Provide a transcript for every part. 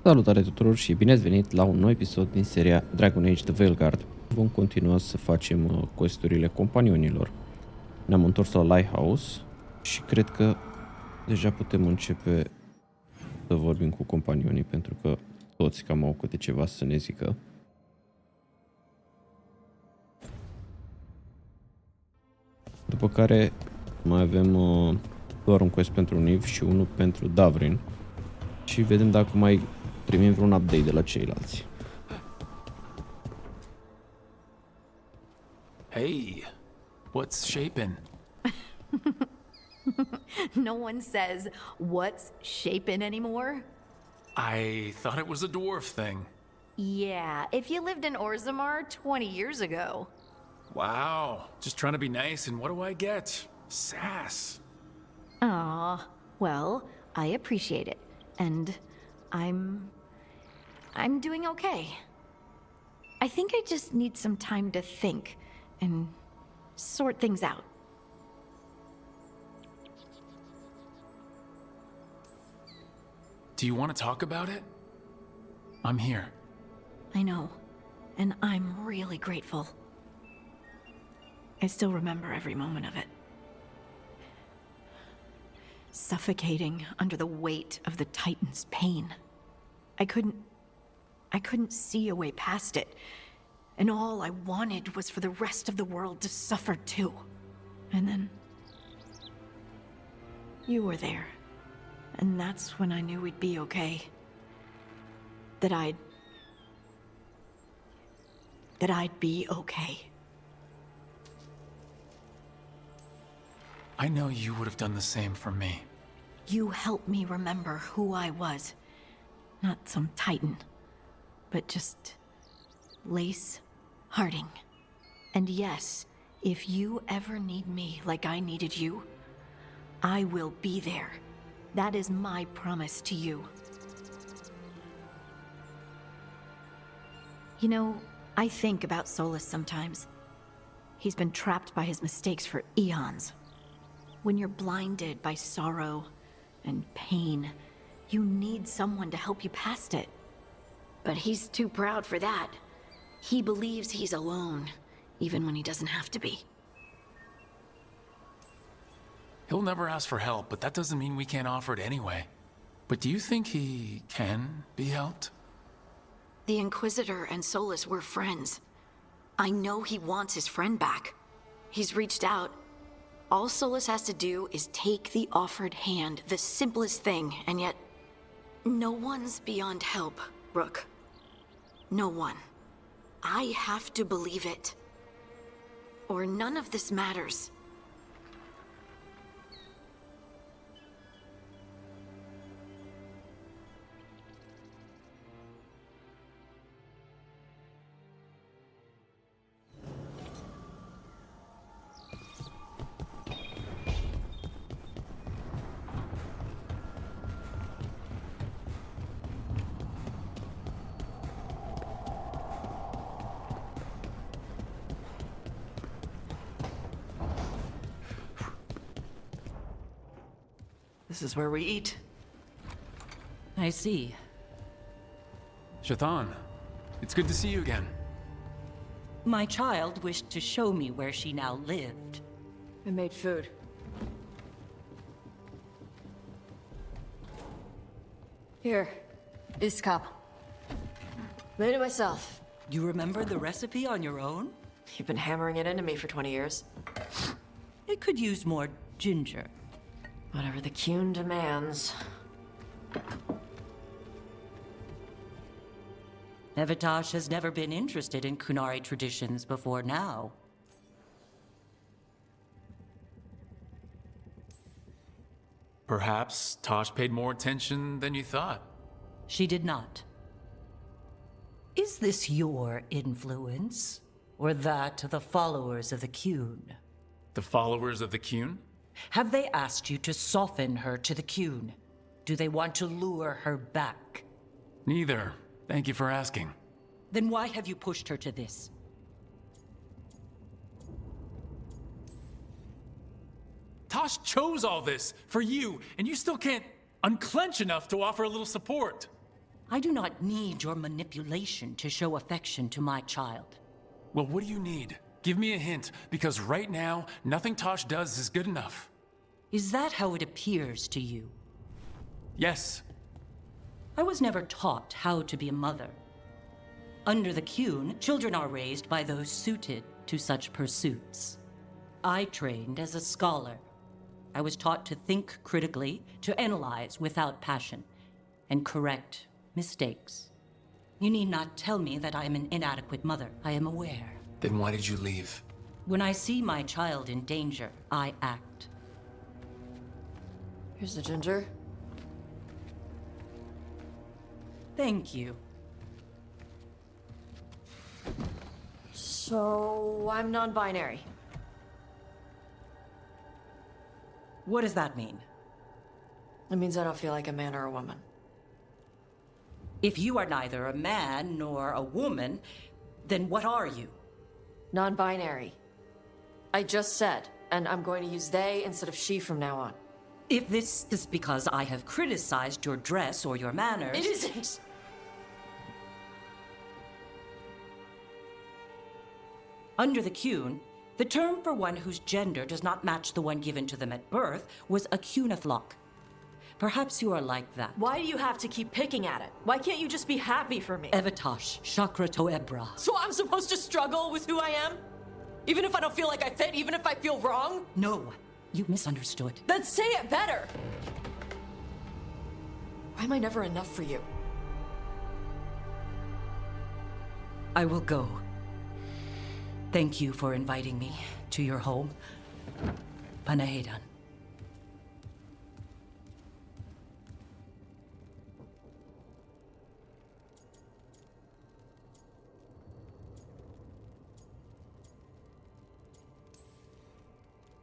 Salutare tuturor și bine ați venit la un nou episod din seria Dragon Age de Veilguard. Vom continua să facem questurile companionilor. Ne-am întors la Lighthouse și cred că deja putem începe să vorbim cu companionii, pentru că toți cam au câte ceva să ne zică. După care mai avem doar un quest pentru Niv și unul pentru Davrin. Și vedem dacă mai primim vreun update de la ceilalți. Hey, what's shaping? No one says, what's shaping anymore? I thought it was a dwarf thing. Yeah, if you lived in Orzammar 20 years ago. Wow, just trying to be nice, and what do I get? Sass. Aw, well, I appreciate it. And I'm doing okay. I think I just need some time to think and sort things out. Do you want to talk about it? I'm here. I know, and I'm really grateful. I still remember every moment of it. Suffocating under the weight of the Titan's pain. I couldn't see a way past it. And all I wanted was for the rest of the world to suffer too. And then you were there. And that's when I knew we'd be okay. That I'd be okay. I know you would have done the same for me. You helped me remember who I was. Not some Titan, but just Lace Harding. And yes, if you ever need me like I needed you, I will be there. That is my promise to you. You know, I think about Solus sometimes. He's been trapped by his mistakes for eons. When you're blinded by sorrow and pain, you need someone to help you past it. But he's too proud for that. He believes he's alone, even when he doesn't have to be. He'll never ask for help, but that doesn't mean we can't offer it anyway. But do you think he can be helped? The Inquisitor and Solus were friends. I know he wants his friend back. He's reached out. All Solus has to do is take the offered hand, the simplest thing, and yet no one's beyond help, Rook. No one. I have to believe it. Or none of this matters. This is where we eat. I see. Shathan, it's good to see you again. My child wished to show me where she now lived. I made food. Here, this cup. Made it myself. You remember the recipe on your own? You've been hammering it into me for 20 years. It could use more ginger. Whatever the Qun demands. Evitash has never been interested in Qunari traditions before now. Perhaps Tosh paid more attention than you thought. She did not. Is this your influence? Or that of the followers of the Qun? The followers of the Qun? Have they asked you to soften her to the Qun? Do they want to lure her back? Neither. Thank you for asking. Then why have you pushed her to this? Tosh chose all this for you, and you still can't unclench enough to offer a little support. I do not need your manipulation to show affection to my child. Well, what do you need? Give me a hint, because right now, nothing Tosh does is good enough. Is that how it appears to you? Yes. I was never taught how to be a mother. Under the Qun, children are raised by those suited to such pursuits. I trained as a scholar. I was taught to think critically, to analyze without passion, and correct mistakes. You need not tell me that I am an inadequate mother. I am aware. Then why did you leave? When I see my child in danger, I act. Here's the ginger. Thank you. So, I'm non-binary. What does that mean? It means I don't feel like a man or a woman. If you are neither a man nor a woman, then what are you? Non-binary. I just said, and I'm going to use they instead of she from now on. If this is because I have criticized your dress or your manners... It isn't! Under the Qun, the term for one whose gender does not match the one given to them at birth was a Qunathlok. Perhaps you are like that. Why do you have to keep picking at it? Why can't you just be happy for me? Evatash, Chakra Toebra. So I'm supposed to struggle with who I am? Even if I don't feel like I fit, even if I feel wrong? No, you misunderstood. Then say it better! Why am I never enough for you? I will go. Thank you for inviting me to your home. Panahedan.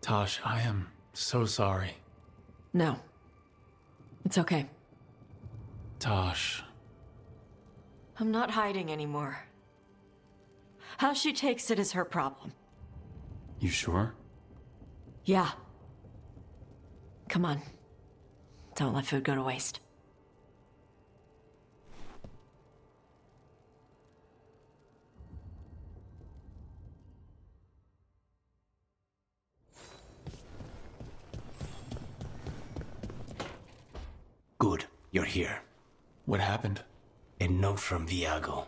Tosh, I am so sorry. No. It's okay. Tosh. I'm not hiding anymore. How she takes it is her problem. You sure? Yeah. Come on. Don't let food go to waste. Good, you're here. What happened? A note from Viago.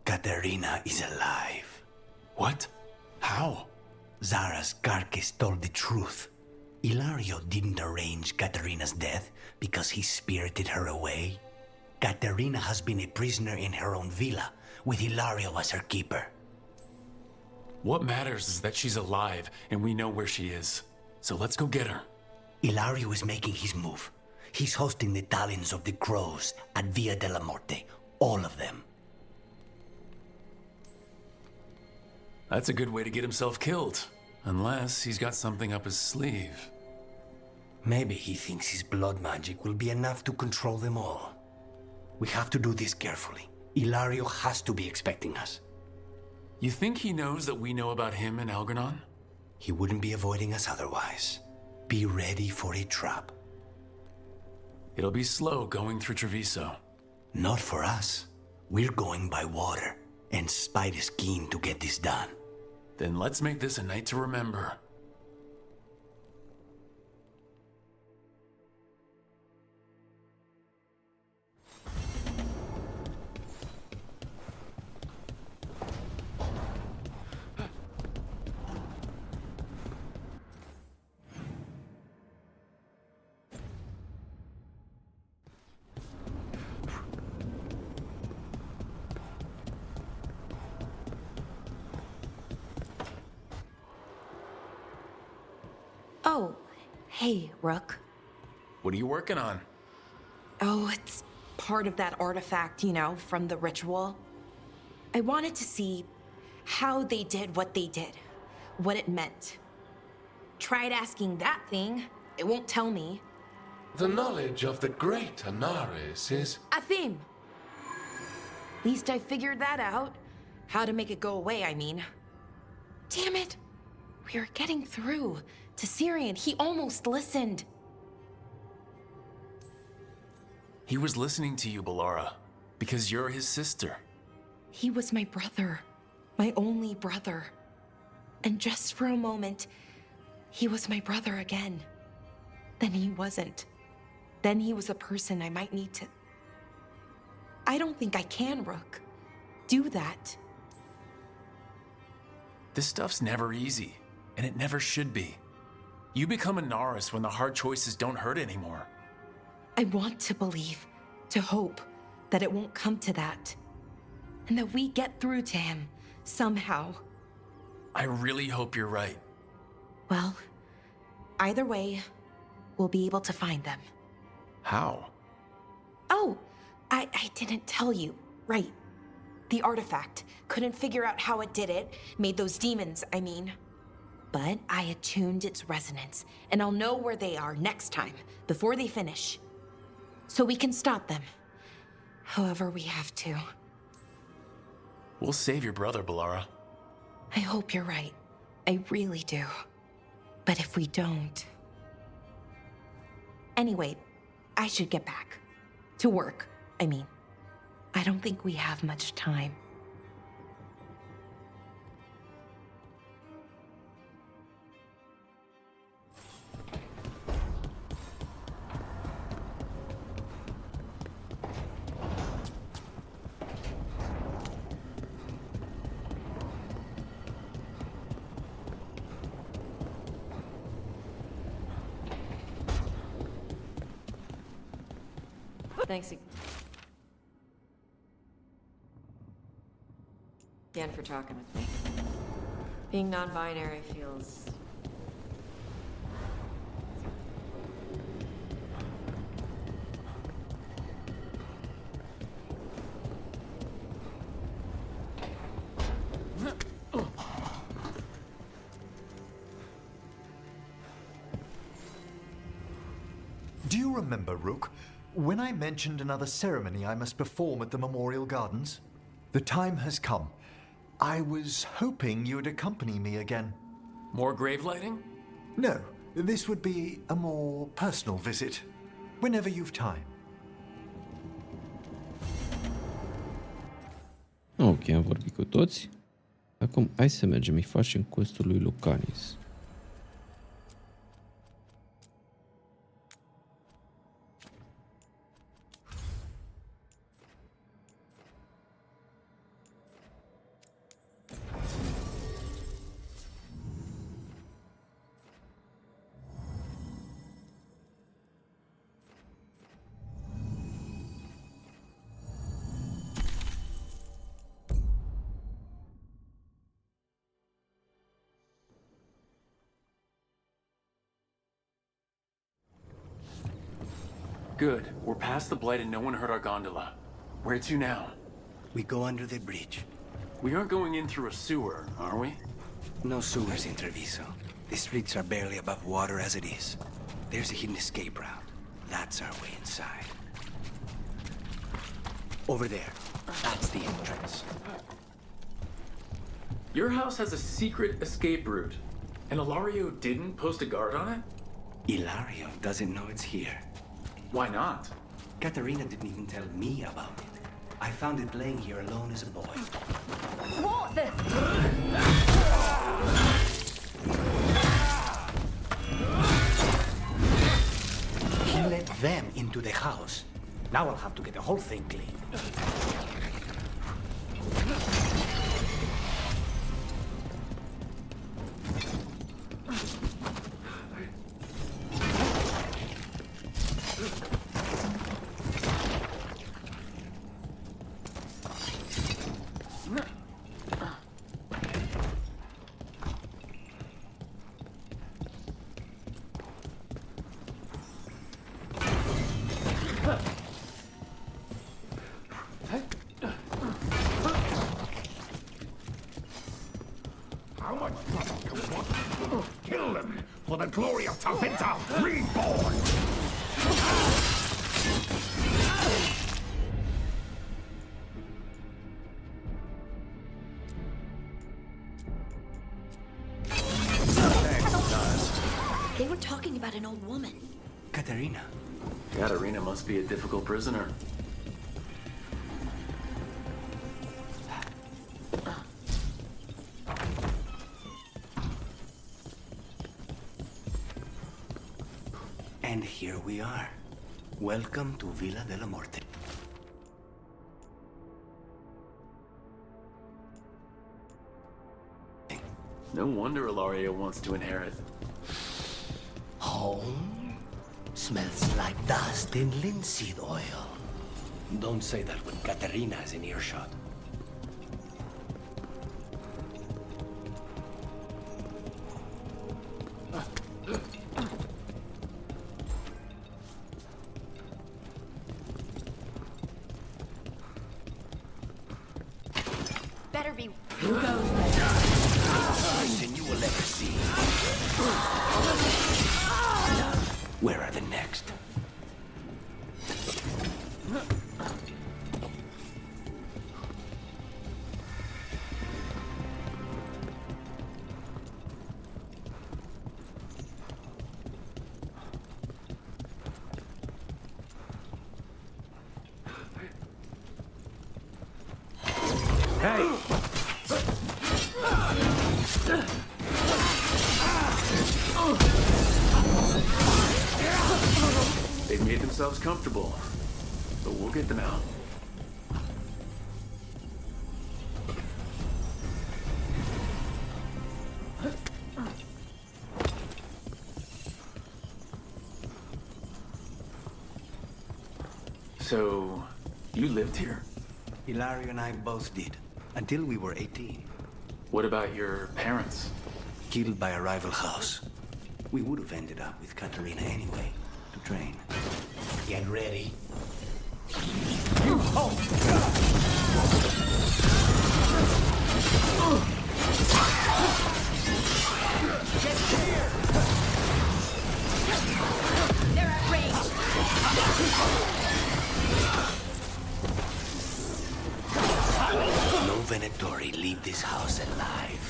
Katerina is alive. What? How? Zara's carcass told the truth. Ilario didn't arrange Katerina's death because he spirited her away. Katerina has been a prisoner in her own villa, with Ilario as her keeper. What matters is that she's alive, and we know where she is. So let's go get her. Ilario is making his move. He's hosting the talons of the crows at Via della Morte. All of them. That's a good way to get himself killed. Unless he's got something up his sleeve. Maybe he thinks his blood magic will be enough to control them all. We have to do this carefully. Ilario has to be expecting us. You think he knows that we know about him and Algernon? He wouldn't be avoiding us otherwise. Be ready for a trap. It'll be slow going through Treviso. Not for us. We're going by water, and Spite is keen to get this done. Then let's make this a night to remember. Oh, hey, Rook. What are you working on? Oh, it's part of that artifact, you know, from the ritual. I wanted to see how they did what they did, what it meant. Tried asking that thing, it won't tell me. The knowledge of the great Anaris is... A theme. At least I figured that out. How to make it go away, I mean. Damn it! We were getting through to Syrian. He almost listened. He was listening to you, Bellara. Because you're his sister. He was my brother. My only brother. And just for a moment, he was my brother again. Then he wasn't. Then he was a person I might need to... I don't think I can, Rook. Do that. This stuff's never easy, and it never should be. You become a Naris when the hard choices don't hurt anymore. I want to believe, to hope, that it won't come to that. And that we get through to him, somehow. I really hope you're right. Well, either way, we'll be able to find them. How? Oh, I didn't tell you. Right. The artifact. Couldn't figure out how it did it. Made those demons, I mean. But I attuned its resonance, and I'll know where they are next time, before they finish. So we can stop them. However we have to. We'll save your brother, Balara. I hope you're right. I really do. But if we don't... Anyway, I should get back. To work, I mean. I don't think we have much time. Thanks again for talking with me. Being non-binary feels... Do you remember, Rook, when I mentioned another ceremony I must perform at the Memorial Gardens? The time has come. I was hoping you'd accompany me again. More grave lighting? No, this would be a more personal visit. Whenever you've time. Ok, am vorbit cu toți. Acum, hai să mergem, îi facem questul lui Lucanis. Good. We're past the blight and no one heard our gondola. Where to now? We go under the bridge. We aren't going in through a sewer, are we? No sewers in Treviso. The streets are barely above water as it is. There's a hidden escape route. That's our way inside. Over there. That's the entrance. Your house has a secret escape route, and Ilario didn't post a guard on it? Ilario doesn't know it's here. Why not? Katerina didn't even tell me about it. I found it playing here alone as a boy. What the... He let them into the house. Now I'll have to get the whole thing clean. How much trouble do you want? Kill them for the glory of Tavinta reborn! They were talking about an old woman. Katerina. Katerina must be a difficult prisoner. And here we are. Welcome to Villa de la Morte. No wonder Ilaria wants to inherit. Home? Smells like dust and linseed oil. Don't say that when Katerina is in earshot. Better be. Who goes there? Worse than you will ever see. Now, where are the next? They've made themselves comfortable, but we'll get them out. So, you lived here? Ilaria and I both did, until we were 18. What about your parents? Killed by a rival house. We would have ended up with Katerina anyway, to train. Get ready. They're at range. No Venatori leave this house alive.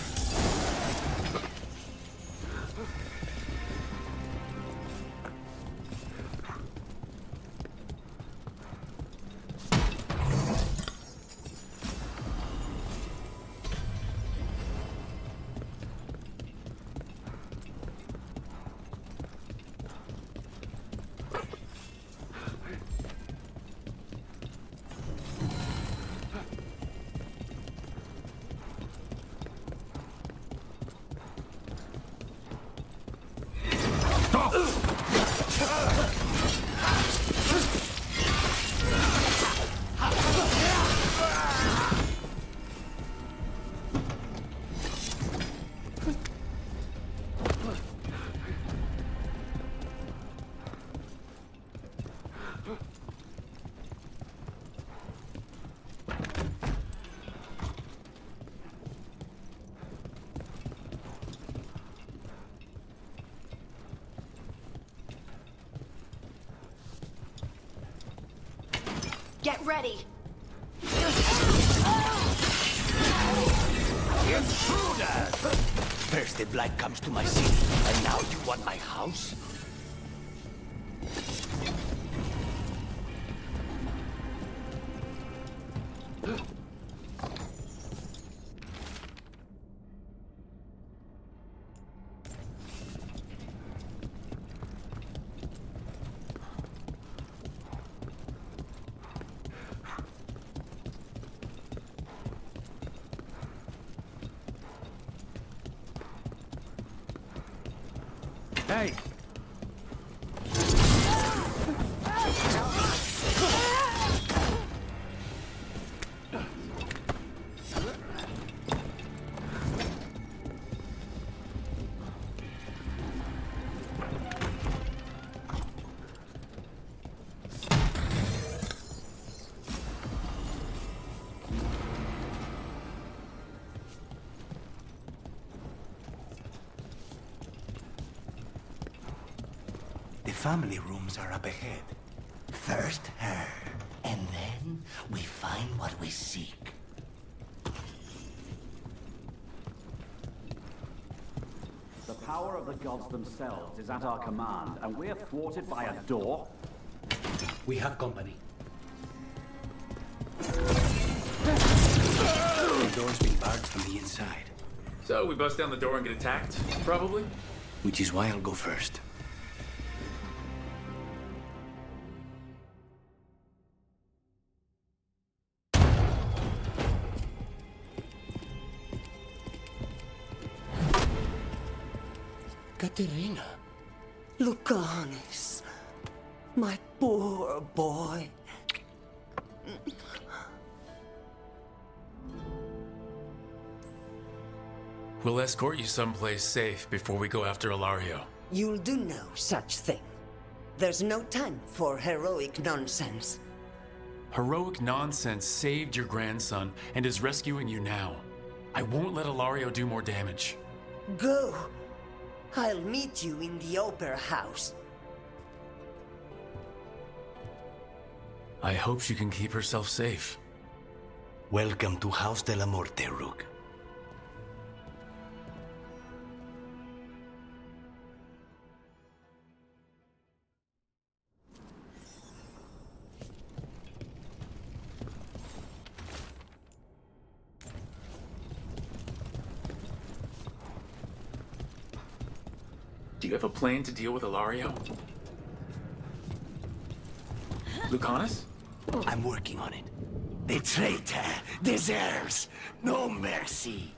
Get ready. Intruders! First the blight comes to my city, and now you want my house? Hey! The family rooms are up ahead. First her, and then we find what we seek. The power of the gods themselves is at our command, and we're thwarted by a door? We have company. The door's been barred from the inside. So we bust down the door and get attacked, probably? Which is why I'll go first. Caterina. Lucanis, my poor boy. We'll escort you someplace safe before we go after Ilario. You'll do no such thing. There's no time for heroic nonsense. Heroic nonsense saved your grandson and is rescuing you now. I won't let Ilario do more damage. Go. I'll meet you in the opera house. I hope she can keep herself safe. Welcome to House de la Muerte, Rook. Do you have a plan to deal with Ilario? Lucanus? I'm working on it. The traitor deserves no mercy.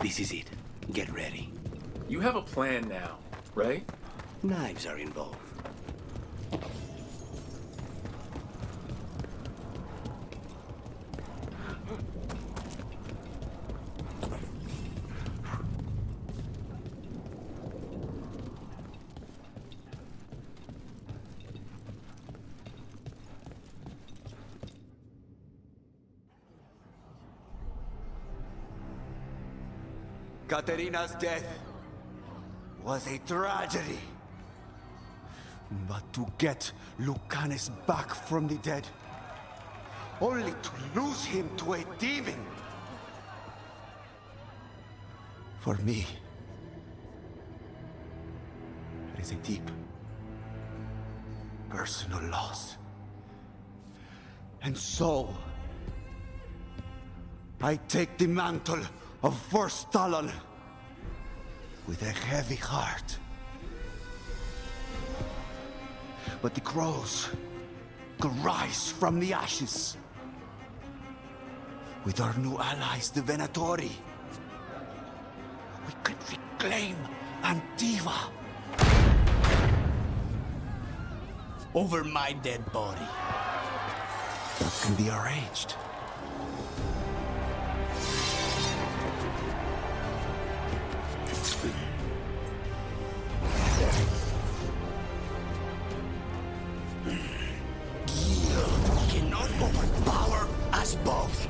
This is it. Get ready. You have a plan now, right? Knives are involved. Caterina's death was a tragedy. But to get Lucanus back from the dead, only to lose him to a demon. For me, it is a deep, personal loss. And so, I take the mantle of First Talon with a heavy heart. But the crows could rise from the ashes. With our new allies, the Venatori, we could reclaim Antiva. Over my dead body. That can be arranged. Cannot overpower us both.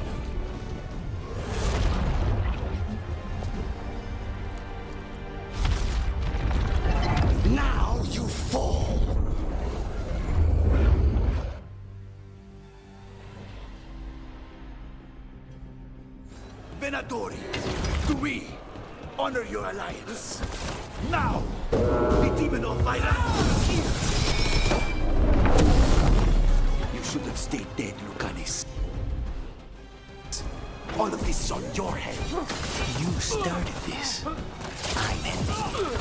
Now you fall. Venatori, do we honor your alliance? Now, the demon of violence is here. should have stayed dead, Lucanis. All of this is on your head. You started this. I'm ending.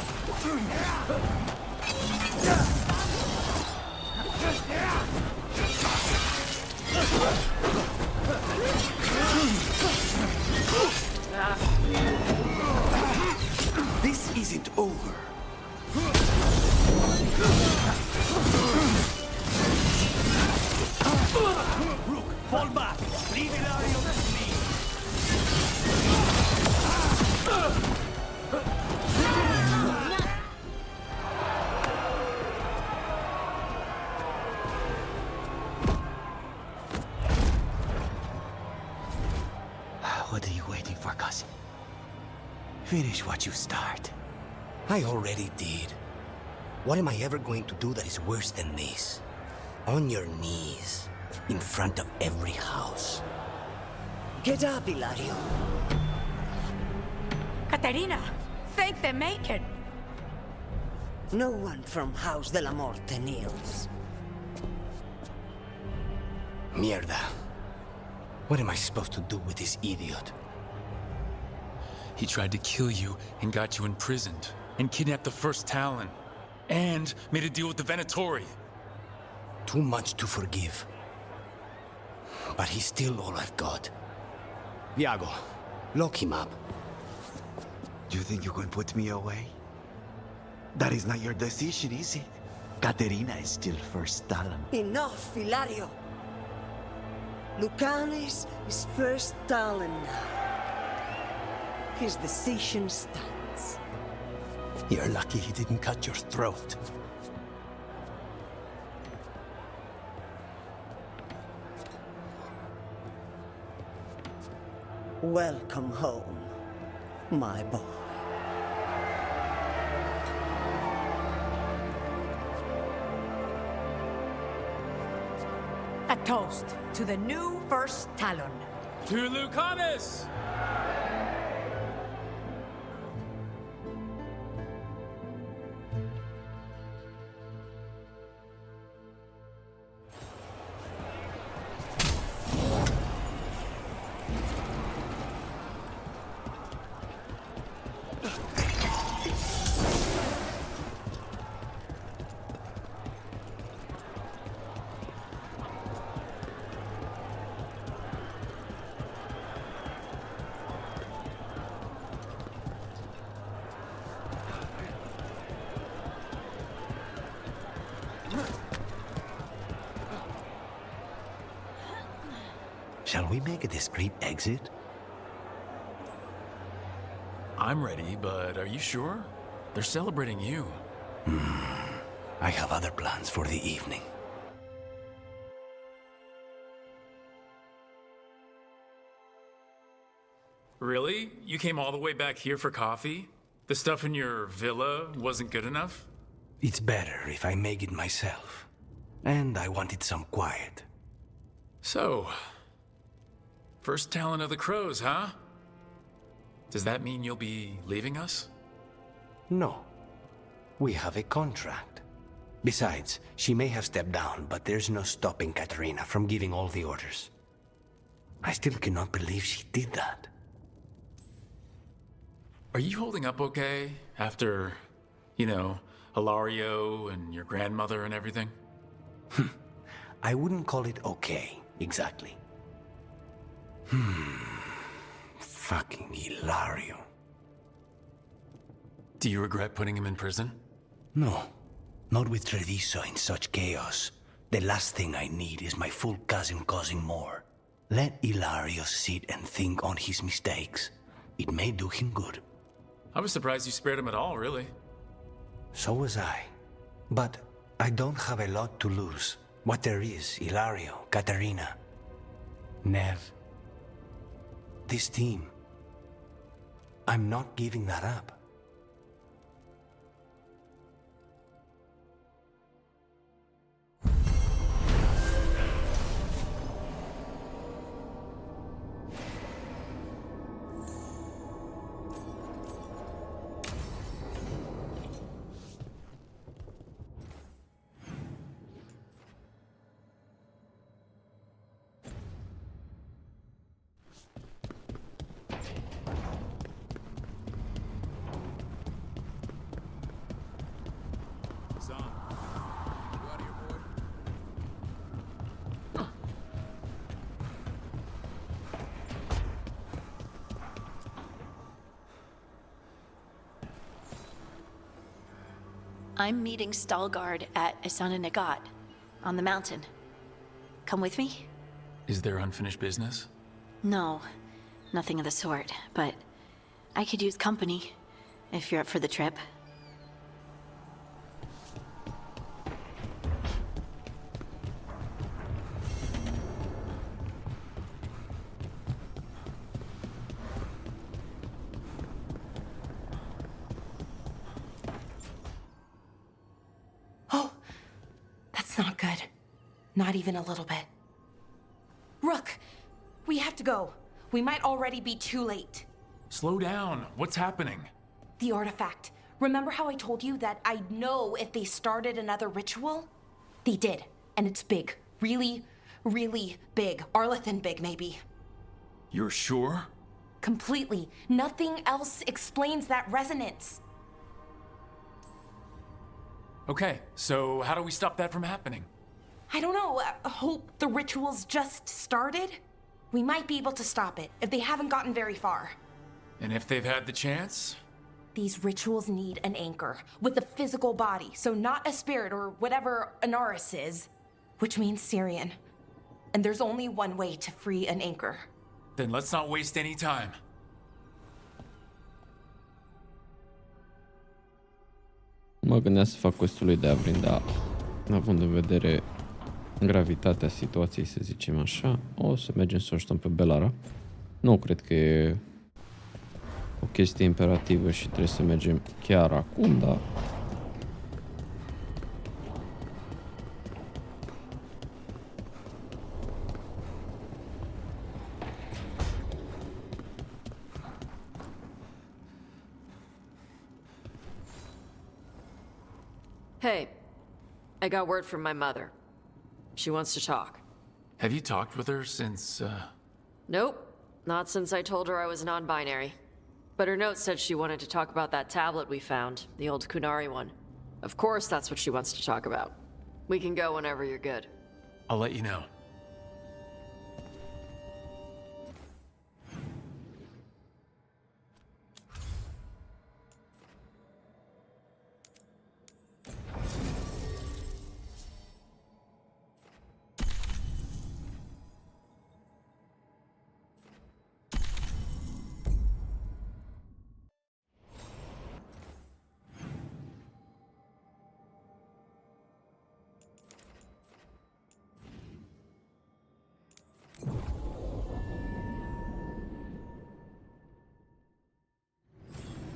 This isn't over. Rook, fall back. Leave Ilario to me. What are you waiting for, cousin? Finish what you start. I already did. What am I ever going to do that is worse than this? On your knees, in front of every house. Get up, Ilario. Caterina, thank the Macon. No one from House de la Morte kneels. Mierda. What am I supposed to do with this idiot? He tried to kill you and got you imprisoned, and kidnapped the first Talon, and made a deal with the Venatori. Too much to forgive. But he's still all I've got. Viago, lock him up. You think you can put me away? That is not your decision, is it? Caterina is still first Talon. Enough, Ilario. Lucanis is first Talon now. His decision stands. You're lucky he didn't cut your throat. Welcome home, my boy. A toast to the new first Talon. To Lucanus! Shall we make a discreet exit? I'm ready, but are you sure? They're celebrating you. I have other plans for the evening. Really? You came all the way back here for coffee? The stuff in your villa wasn't good enough? It's better if I make it myself. And I wanted some quiet. So, first Talon of the Crows, huh? Does that mean you'll be leaving us? No. We have a contract. Besides, she may have stepped down, but there's no stopping Caterina from giving all the orders. I still cannot believe she did that. Are you holding up okay after, Ilario and your grandmother and everything? I wouldn't call it okay, exactly. Fucking Ilario. Do you regret putting him in prison? No. Not with Treviso in such chaos. The last thing I need is my full cousin causing more. Let Ilario sit and think on his mistakes. It may do him good. I was surprised you spared him at all, really. So was I. But I don't have a lot to lose. What there is, Ilario, Caterina, Nev. This team. I'm not giving that up. I'm meeting Stalgard at Isana Nagat on the mountain. Come with me? Is there unfinished business? No, nothing of the sort, but I could use company if you're up for the trip. Oh, that's not good. Not even a little bit. Rook, we have to go. We might already be too late. Slow down. What's happening? The artifact. Remember how I told you that I'd know if they started another ritual? They did, and it's big. Really, really big. Arlathan big, maybe. You're sure? Completely. Nothing else explains that resonance. Okay, so how do we stop that from happening? I don't know. Hope the ritual's just started? We might be able to stop it if they haven't gotten very far. And if they've had the chance? These rituals need an anchor with a physical body, so not a spirit or whatever Anaris is, which means Syrian. And there's only one way to free an anchor. Then let's not waste any time. Mă gândeam să fac questul lui de Avrin, dar având în vedere gravitatea situației, să zicem așa, o să mergem să o ajutăm pe Belara. Nu cred că e o chestie imperativă și trebuie să mergem chiar acum, dar... Hey, I got word from my mother. She wants to talk. Have you talked with her since, Nope, not since I told her I was non-binary. But her note said she wanted to talk about that tablet we found, the old Kunari one. Of course that's what she wants to talk about. We can go whenever you're good. I'll let you know.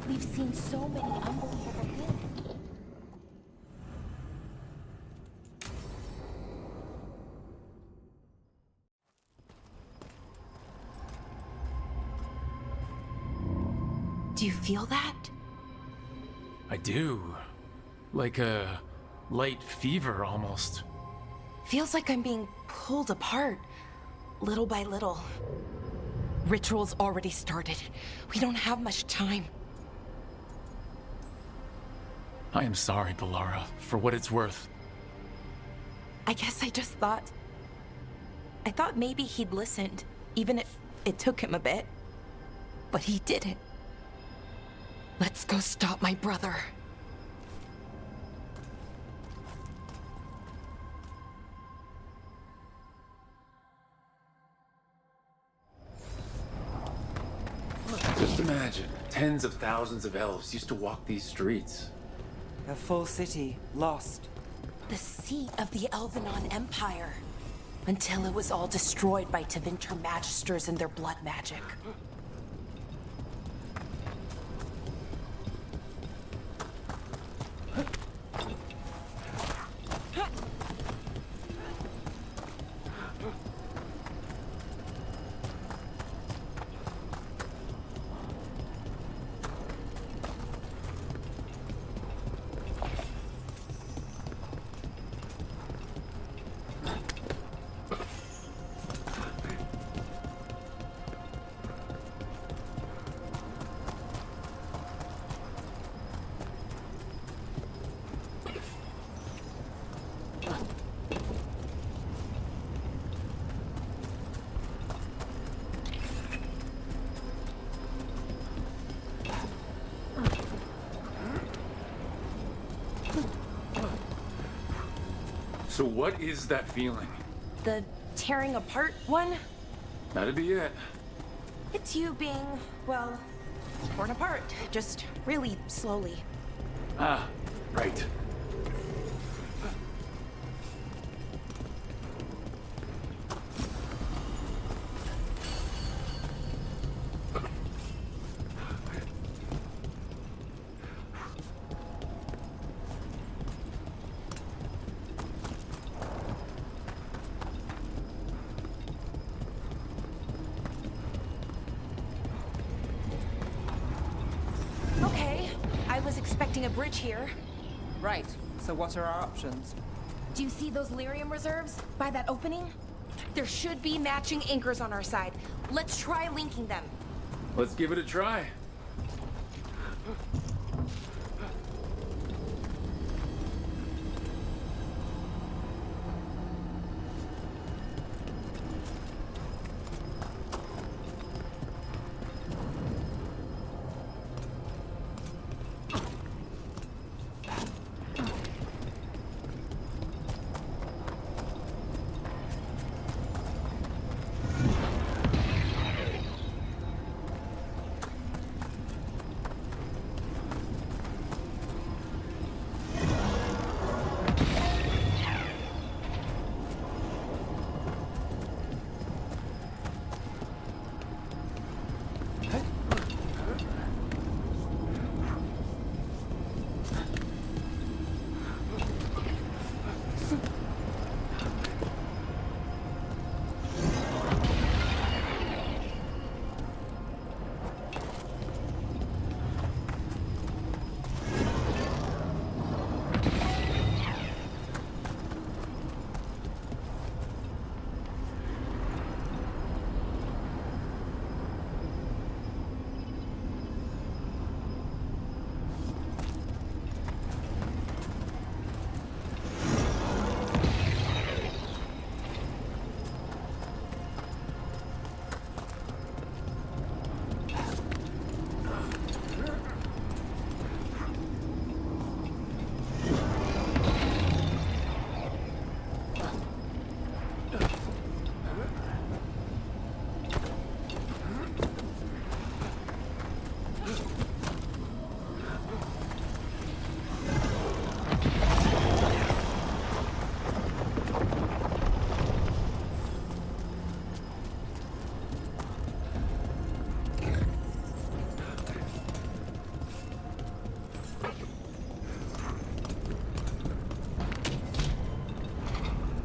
We've seen so many unbelievable things. Do you feel that? I do. Like a light fever, almost. Feels like I'm being pulled apart, little by little. Ritual's already started. We don't have much time. I am sorry, Belara, for what it's worth. I guess I just thought... I thought maybe he'd listened, even if it took him a bit. But he didn't. Let's go stop my brother. Just imagine, tens of thousands of elves used to walk these streets. A full city, lost. The seat of the Elvenon Empire. Until it was all destroyed by Tevinter Magisters and their blood magic. So what is that feeling? The tearing apart one? That'd be it. It's you being, well, torn apart. Just really slowly. Ah, right. Okay, I was expecting a bridge here. Right. So what are our options? Do you see those lyrium reserves by that opening? There should be matching anchors on our side. Let's try linking them. Let's give it a try.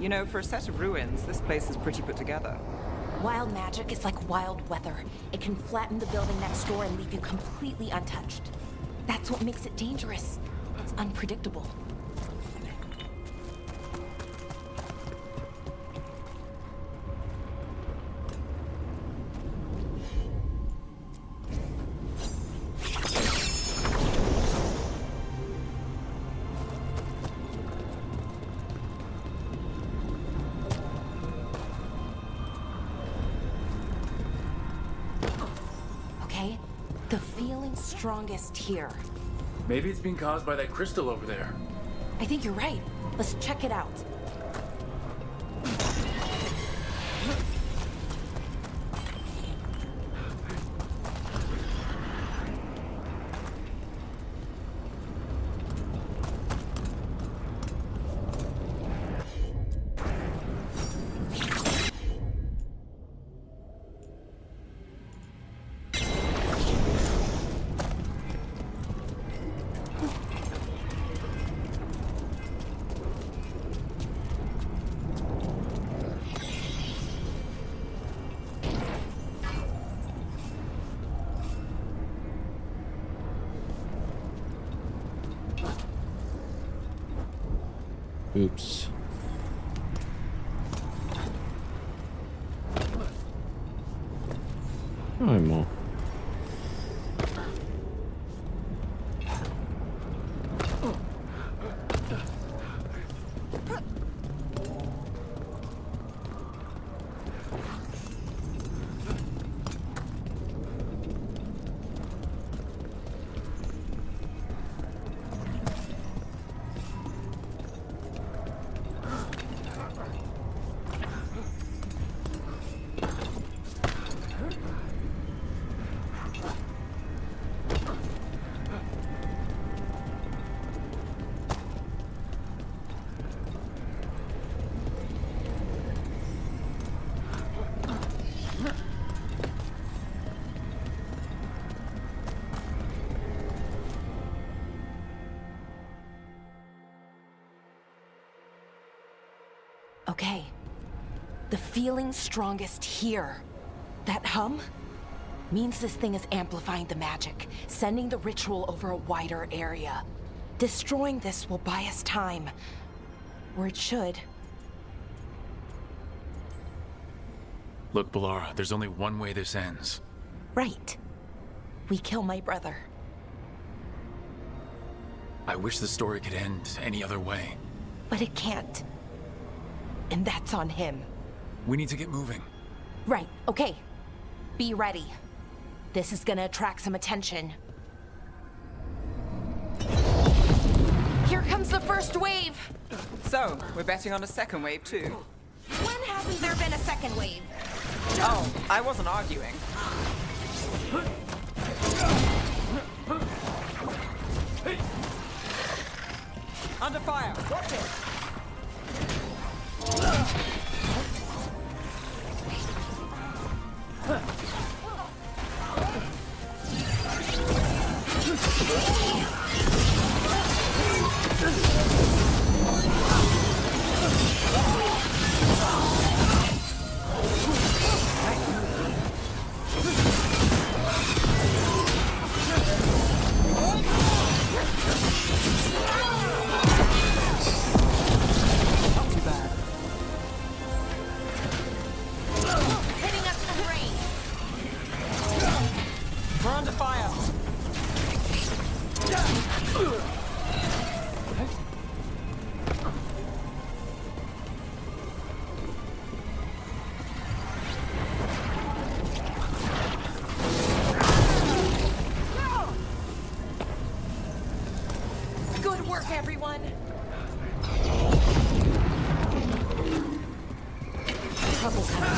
You know, for a set of ruins, this place is pretty put together. Wild magic is like wild weather. It can flatten the building next door and leave you completely untouched. That's what makes it dangerous. It's unpredictable. The feeling's strongest here. Maybe it's being caused by that crystal over there. I think you're right. Let's check it out. Oops. Hai mă. Okay. The feeling's strongest here. That hum means this thing is amplifying the magic, sending the ritual over a wider area. Destroying this will buy us time. Or it should. Look, Balara, there's only one way this ends. Right. We kill my brother. I wish the story could end any other way. But it can't. And that's on him. We need to get moving. Right, okay. Be ready. This is gonna attract some attention. Here comes the first wave! So, we're betting on a second wave too? When hasn't there been a second wave? Oh, I wasn't arguing. Under fire! Watch it! Everyone! Trouble coming.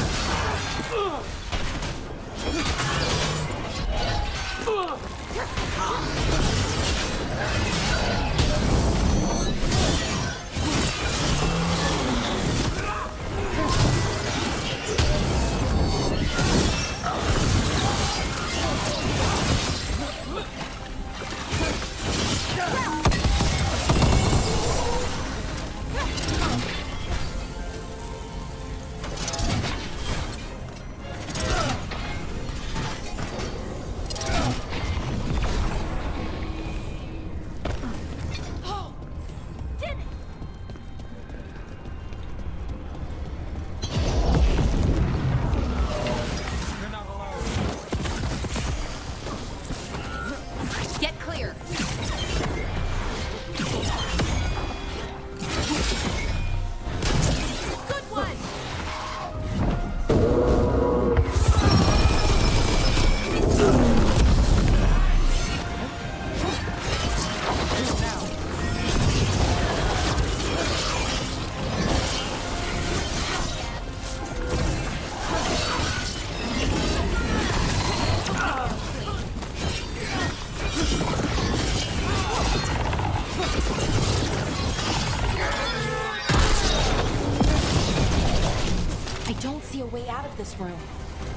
This room.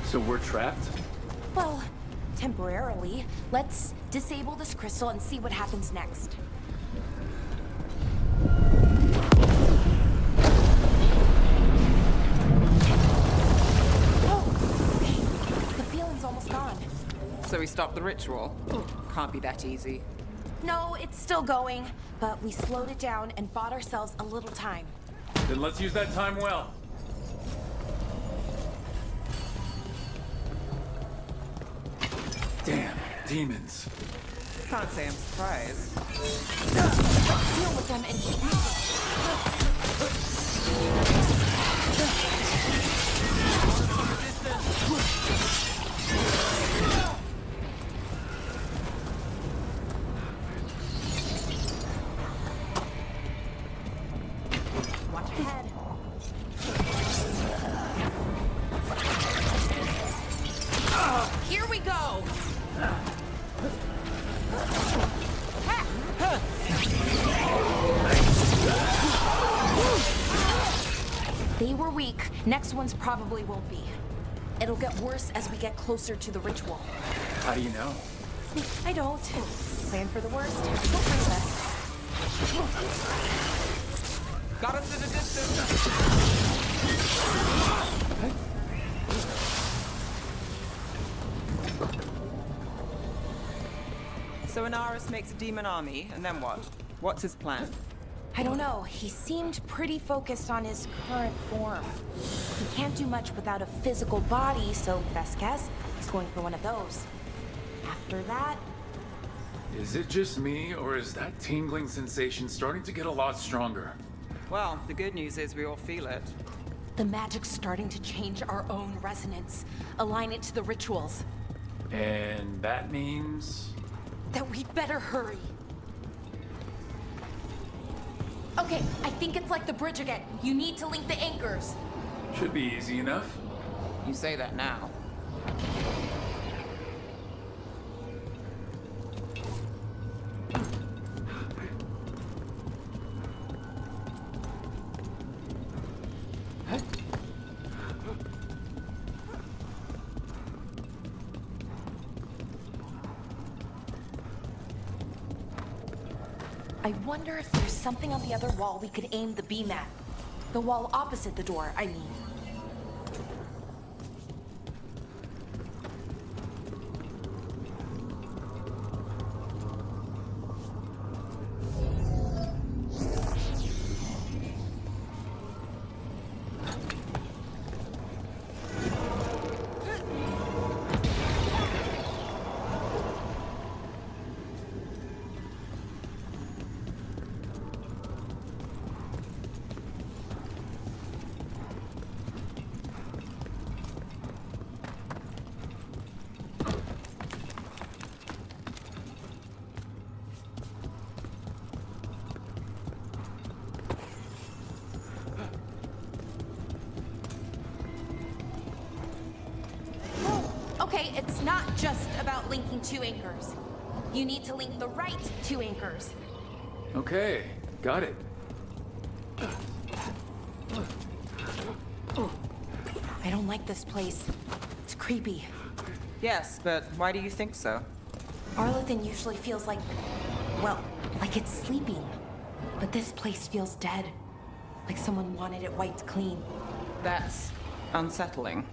So we're trapped? Well, temporarily. Let's disable this crystal and see what happens next. Oh, okay. The feeling's almost gone. So we stopped the ritual? Can't be that easy. No, it's still going, but we slowed it down and bought ourselves a little time. Then let's use that time well. Damn, demons. Can't say I'm surprised. Let's deal with them and keep watch ahead. Here we go! They were weak. Next ones probably won't be. It'll get worse as we get closer to the ritual. How do you know? I don't. Plan for the worst, hope for the best. Got us at a distance. So Inaris makes a demon army, and then what? What's his plan? I don't know. He seemed pretty focused on his current form. He can't do much without a physical body, so best guess, he's going for one of those. After that... Is it just me, or is that tingling sensation starting to get a lot stronger? Well, the good news is we all feel it. The magic's starting to change our own resonance, align it to the rituals. And that means... That we'd better hurry. Okay, I think it's like the bridge again. You need to link the anchors. Should be easy enough. You say that now. I wonder if there's something on the other wall we could aim the beam at. The wall opposite the door, I mean. Okay, it's not just about linking two anchors. You need to link the right two anchors. Okay, got it. I don't like this place. It's creepy. Yes, but why do you think so? Arlithan usually feels like, well, like it's sleeping. But this place feels dead. Like someone wanted it wiped clean. That's unsettling.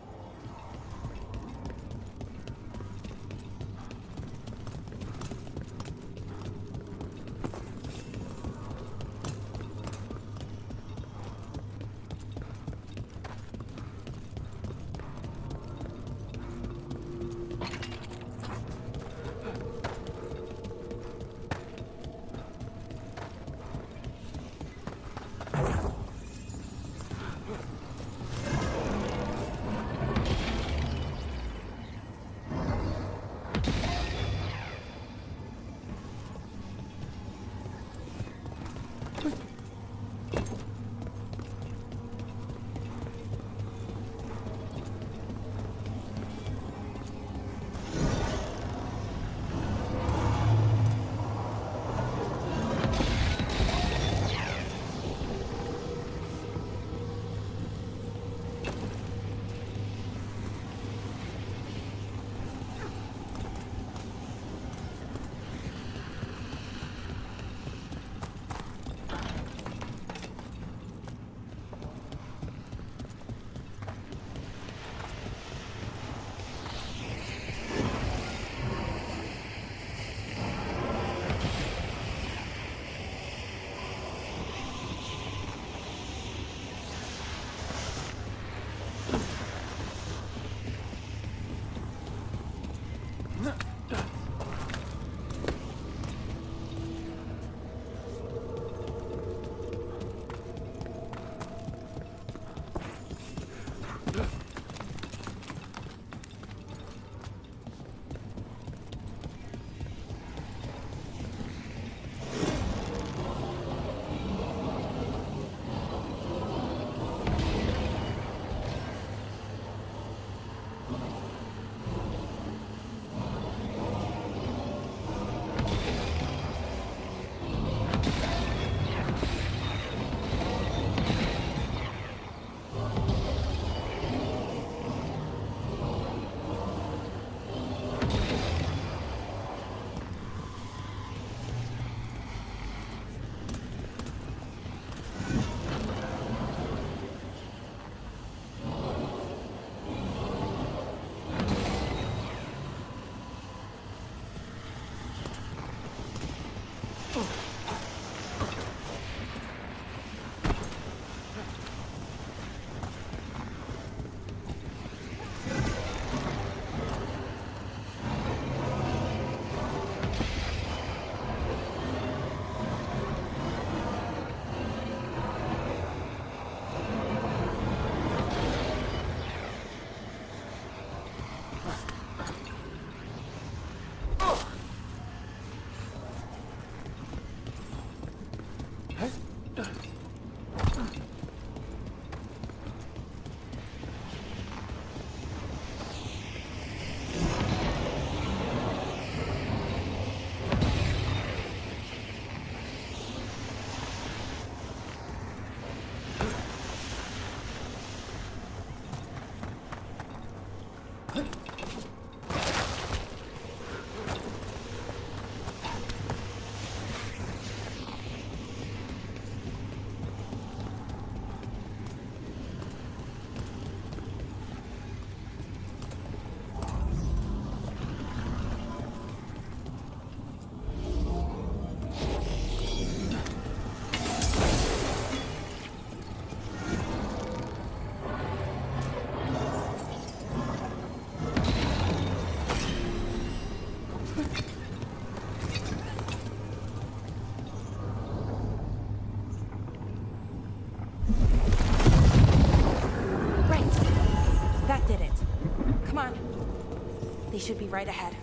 should be right ahead.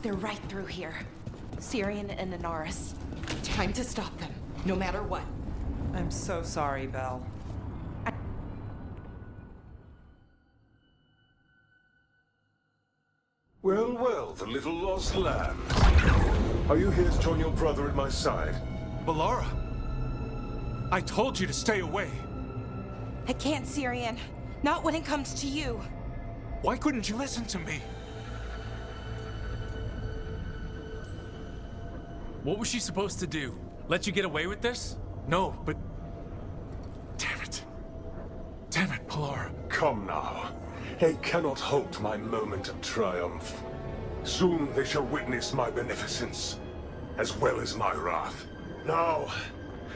They're right through here. Syrian and Inaris. Time to stop them, no matter what. I'm so sorry, Belle. Well, well, the little lost lamb. Are you here to join your brother at my side? Balara! I told you to stay away! I can't, Syrian. Not when it comes to you. Why couldn't you listen to me? What was she supposed to do? Let you get away with this? No, but... Damn it. Damn it, Balara. Come now. They cannot halt my moment of triumph. Soon they shall witness my beneficence, as well as my wrath. Now,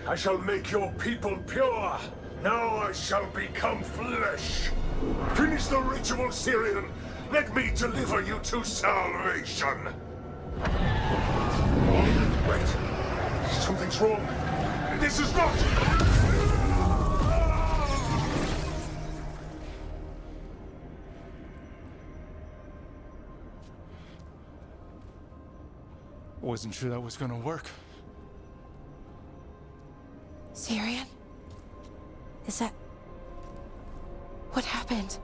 I shall make your people pure. Now I shall become flesh. Finish the ritual, Syrian. Let me deliver you to salvation. Wait. Something's wrong. This is not... Wasn't sure that was gonna work. Syrian? Is that... What happened?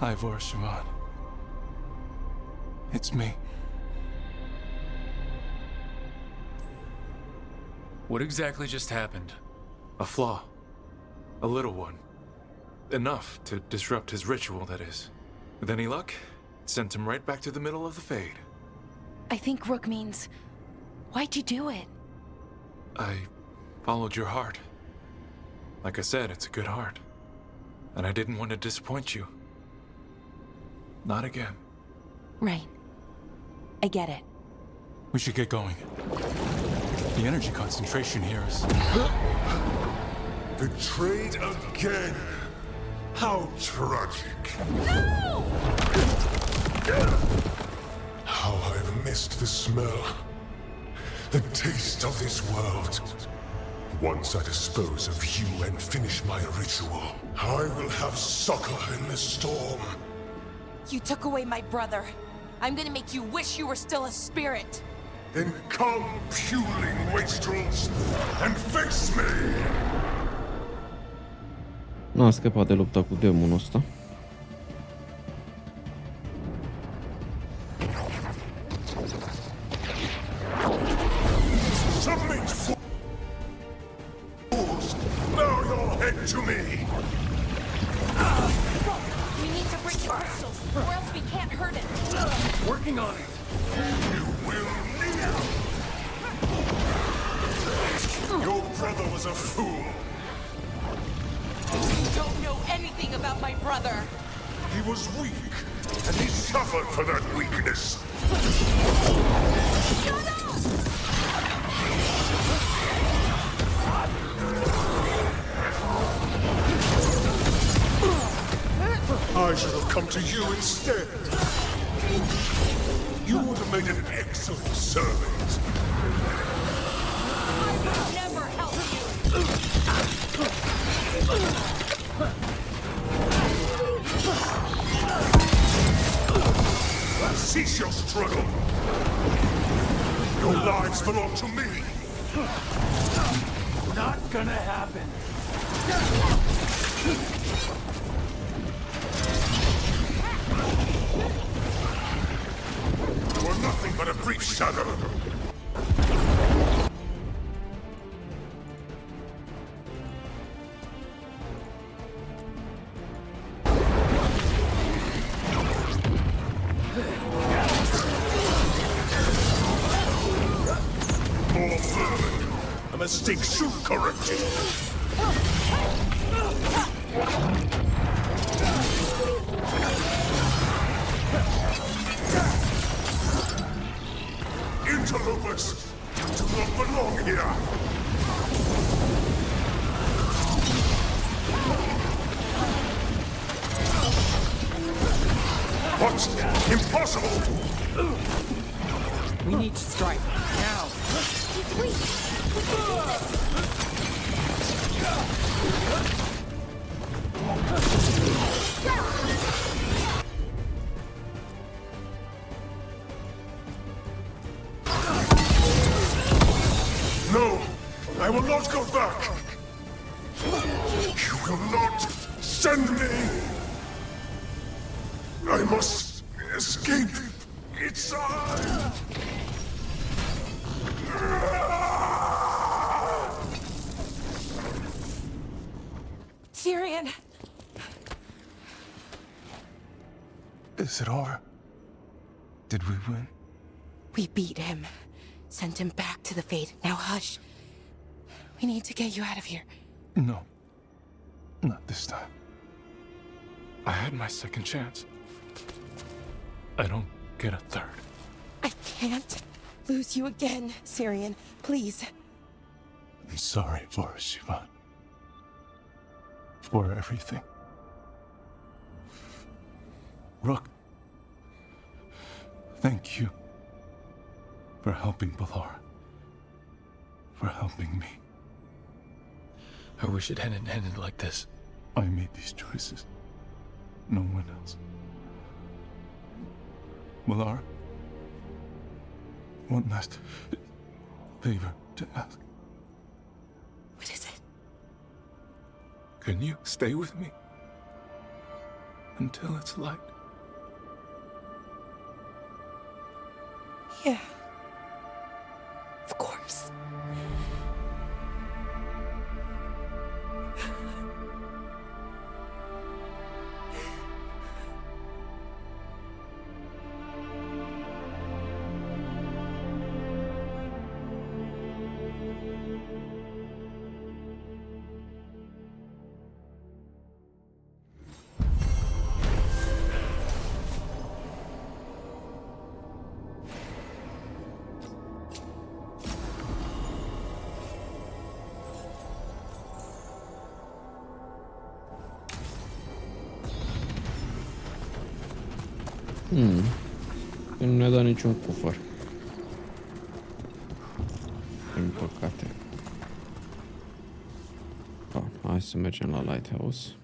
Ivor Siobhan. It's me. What exactly just happened? A flaw. A little one. Enough to disrupt his ritual, that is. With any luck, it sent him right back to the middle of the Fade. I think Rook means... Why'd you do it? I followed your heart. Like I said, it's a good heart. And I didn't want to disappoint you. Not again. Right. I get it. We should get going. The energy concentration here is... Betrayed again! How tragic! No! How I've missed the smell. The taste of this world. Once I dispose of you and finish my ritual, I will have succor in the storm. You took away my brother. I'm gonna make you wish you were still a spirit. Then come, puling wastrels, and face me! Nu a scăpat de lupta cu demonul ăsta. Submit, fools! Bow your head to me! We need to break the crystals, or else we can't hurt it. Working on it. You will kneel! Your brother was a fool. You don't know anything about my brother. He was weak, and he suffered for that weakness. Shut up! I should have come to you instead. You would have made an excellent servant. I will never help you. Cease your struggle. Your lives belong to me. Not gonna happen. You are nothing but a brief shadow. More vermin. A mistake soon corrected. Interlopers! You do not belong here! What? Impossible! We need to strike. Now. No! I will not go back! You will not send me! I must escape! It's Tyrion! Is it over? Did we win? We beat him. Sent him back to the Fate. Now hush. We need to get you out of here. No. Not this time. I had my second chance. I don't get a third. I can't lose you again, Tyrion. Please. I'm sorry for Siobhan. For everything. Rook. Thank you. For helping Balara. For helping me. I wish it hadn't ended like this. I made these choices. No one else. Balara? One last favor to ask. What is it? Can you stay with me? Until it's light? Yeah. Of course. Nu ne-a dat niciun cufăr. Din păcate. Bun, hai să mergem la Lighthouse.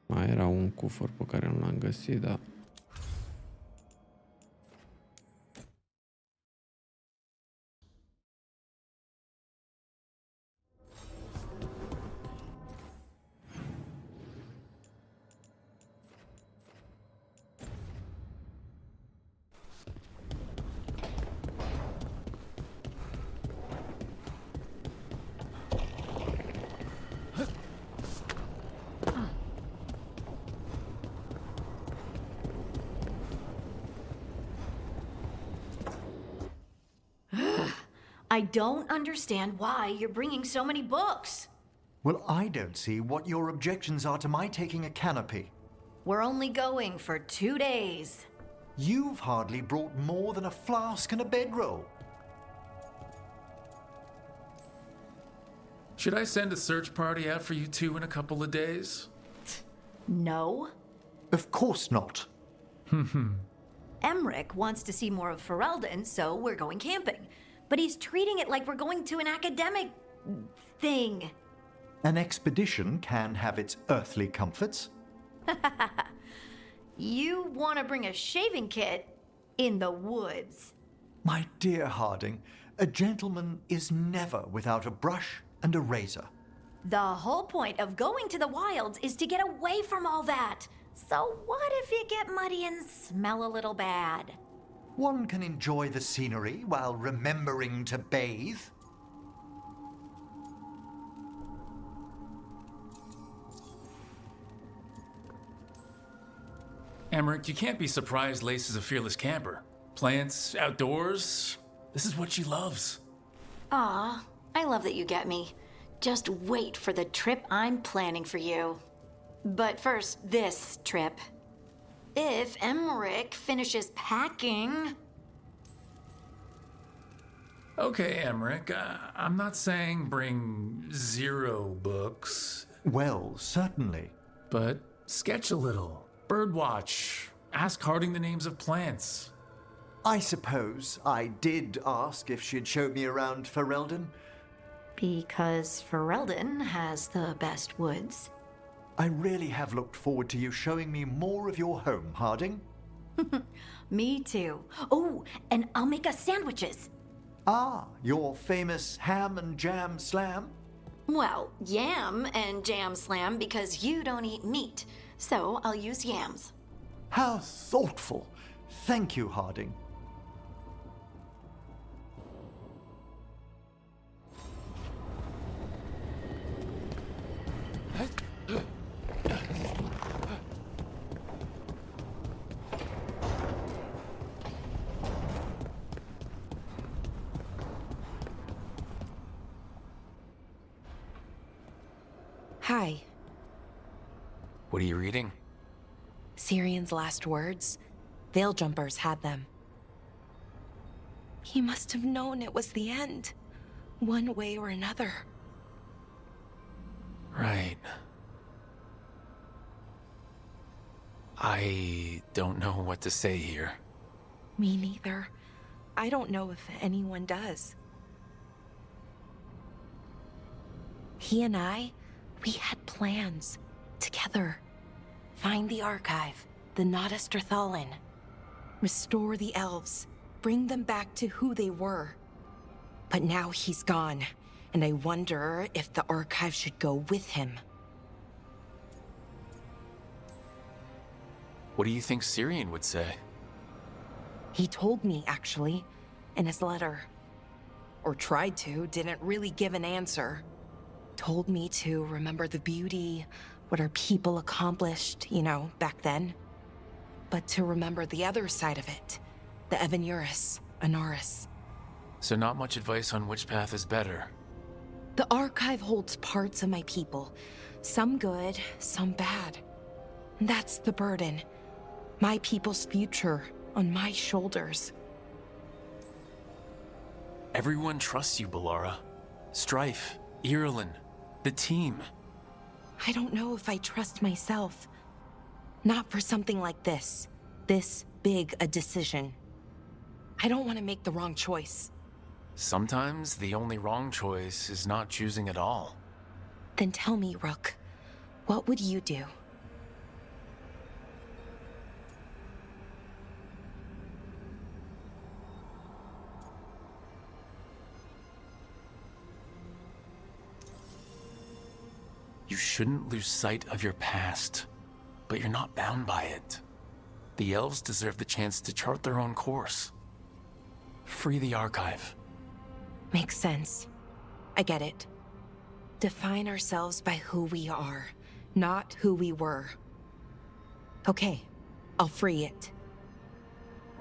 Mai era un cufăr pe care nu l-am găsit, dar... I don't understand why you're bringing so many books. Well, I don't see what your objections are to my taking a canopy. We're only going for 2 days. You've hardly brought more than a flask and a bedroll. Should I send a search party out for you two in a couple of days? No. Of course not. Emmerich wants to see more of Ferelden, so we're going camping. But he's treating it like we're going to an academic thing. An expedition can have its earthly comforts. You want to bring a shaving kit in the woods. My dear Harding, a gentleman is never without a brush and a razor. The whole point of going to the wilds is to get away from all that. So what if you get muddy and smell a little bad? One can enjoy the scenery while remembering to bathe. Emmerich, you can't be surprised Lace is a fearless camper. Plants, outdoors, this is what she loves. Aw, I love that you get me. Just wait for the trip I'm planning for you. But first, this trip. If Emmerich finishes packing... Okay, Emmerich, I'm not saying bring 0 books. Well, certainly. But sketch a little. Birdwatch. Ask Harding the names of plants. I suppose I did ask if she'd show me around Ferelden. Because Ferelden has the best woods. I really have looked forward to you showing me more of your home, Harding. Me too. Oh, and I'll make us sandwiches. Ah, your famous ham and jam slam? Well, yam and jam slam because you don't eat meat, so I'll use yams. How thoughtful. Thank you, Harding. Hi. What are you reading? Syrian's last words. Veil Jumpers had them. He must have known it was the end, one way or another. Right. I don't know what to say here. Me neither. I don't know if anyone does. He and I, we had plans. Together. Find the archive, the Nodasterthalin. Restore the elves. Bring them back to who they were. But now he's gone, and I wonder if the archive should go with him. What do you think Syrian would say? He told me, actually, in his letter. Or tried to, didn't really give an answer. Told me to remember the beauty, what our people accomplished, you know, back then. But to remember the other side of it, the Evanuris, Anaris. So not much advice on which path is better. The archive holds parts of my people, some good, some bad. And that's the burden. My people's future on my shoulders. Everyone trusts you, Bellara. Strife, Irulan, the team. I don't know if I trust myself. Not for something like this. This big a decision. I don't want to make the wrong choice. Sometimes the only wrong choice is not choosing at all. Then tell me, Rook, what would you do? You shouldn't lose sight of your past, but you're not bound by it. The elves deserve the chance to chart their own course. Free the archive. Makes sense. I get it. Define ourselves by who we are, not who we were. Okay, I'll free it.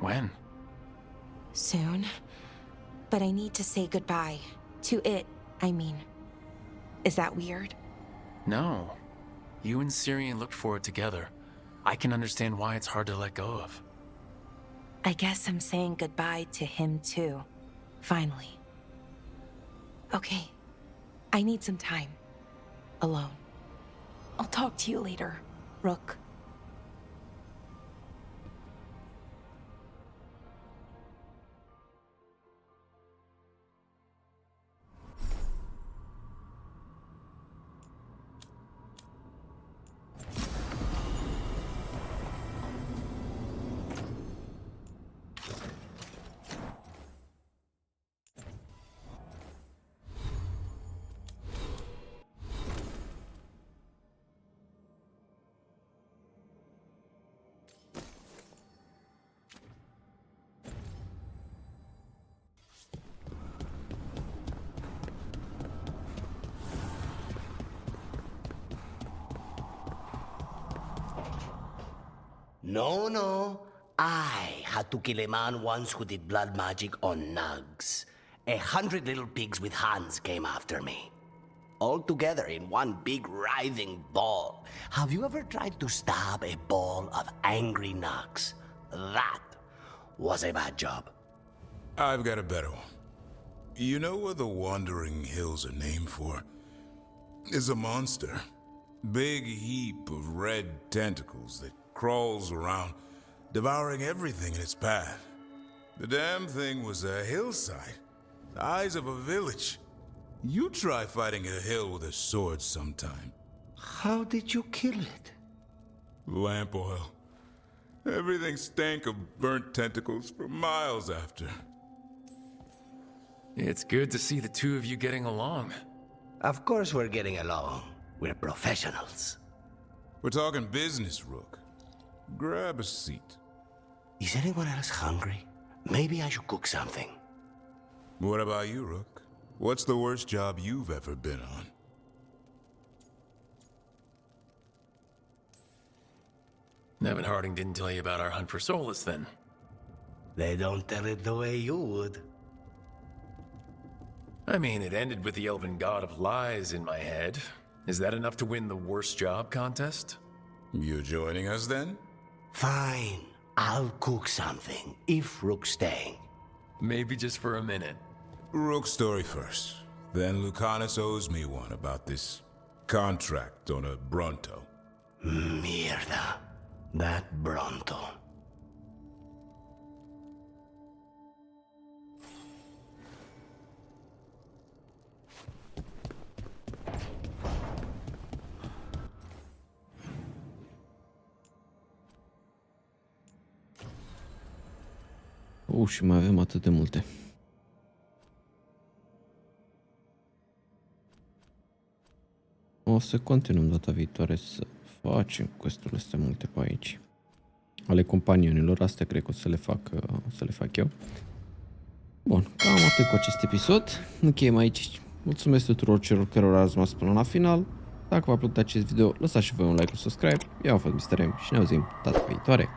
When? Soon. But I need to say goodbye. To it, I mean. Is that weird? No. You and Syrian looked forward together. I can understand why it's hard to let go of. I guess I'm saying goodbye to him too. Finally. Okay. I need some time. Alone. I'll talk to you later, Rook. No. I had to kill a man once who did blood magic on nugs. 100 little pigs with hands came after me. All together in one big writhing ball. Have you ever tried to stab a ball of angry nugs? That was a bad job. I've got a better one. You know what the Wandering Hills are named for? It's a monster. Big heap of red tentacles that crawls around, devouring everything in its path. The damn thing was a hillside, the eyes of a village. You try fighting a hill with a sword sometime. How did you kill it? Lamp oil. Everything stank of burnt tentacles for miles after. It's good to see the two of you getting along. Of course we're getting along. We're professionals. We're talking business, Rook. Grab a seat. Is anyone else hungry? Maybe I should cook something. What about you, Rook? What's the worst job you've ever been on? Nevin Harding didn't tell you about our hunt for Solus, then? They don't tell it the way you would. I mean, it ended with the elven god of lies in my head. Is that enough to win the worst job contest? You joining us, then? Fine. I'll cook something, if Rook's staying. Maybe just for a minute. Rook's story first. Then Lucanus owes me one about this contract on a Bronto. Mierda. That Bronto. Și mai avem atât de multe. O să continuăm data viitoare să facem quest-urile astea multe pe aici. Ale companionilor, astea cred că o să le fac eu. Bun, cam atât cu acest episod. Încheiem aici. Mulțumesc tuturor celor care au rămas până la final. Dacă v-a plăcut acest video, lăsați și voi un like, un subscribe. Eu am fost Mr. M și ne auzim data viitoare.